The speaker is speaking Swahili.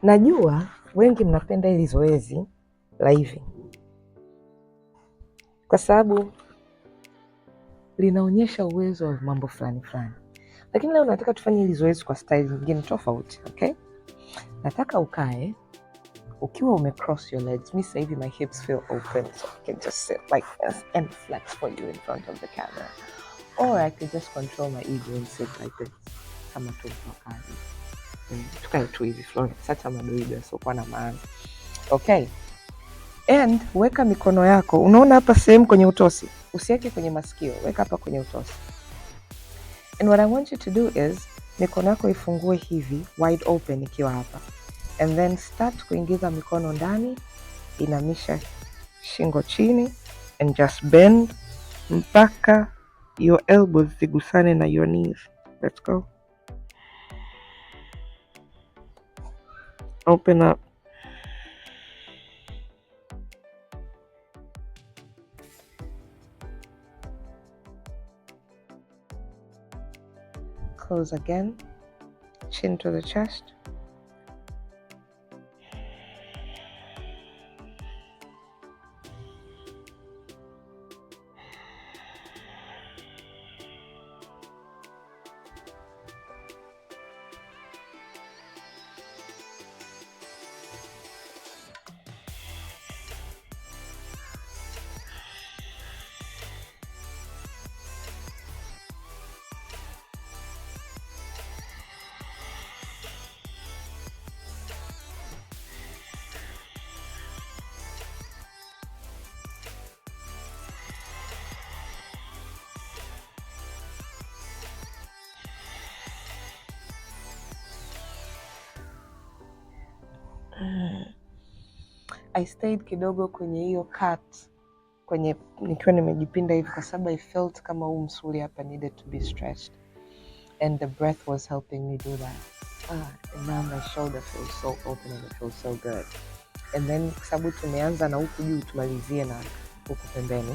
Najua wengi mnapenda hili zoezi la hivi kwa sababu linaonyesha uwezo wa mambo fulani fulani, lakini leo nataka tufanye hili zoezi kwa style nyingine tofauti. Okay, nataka ukae ukiwa umecross your legs. Mi sasa hivi my hips feel open, so I can just sit like this and flex for you in front of the camera, or I could just control my ego and sit like this kama tu mtokaji. Tukae tu hivi Florence, hata madoido yasiokuwa na maana. Okay, and weka mikono yako, unaona hapa sehemu kwenye utosi, usiweke kwenye masikio, weka hapa kwenye utosi. And what I want you to do is mikono yako ifungue hivi wide open ikiwa hapa, and then start kuingiza mikono ndani, inamisha shingo chini, and just bend mpaka your elbows zigusane na your knees. Let's go. Open up. Close again. Chin to the chest. I stayed kidogo kwenye hiyo cut kwenye nikiwa nimejipinda hivi kwa sababu I felt kama huu msuli hapa needed to be stretched, and the breath was helping me do that. And now my shoulder feels so open and it feels so good. And then kwa sababu tumeanza na huku juu, tumalizie na huku pembeni.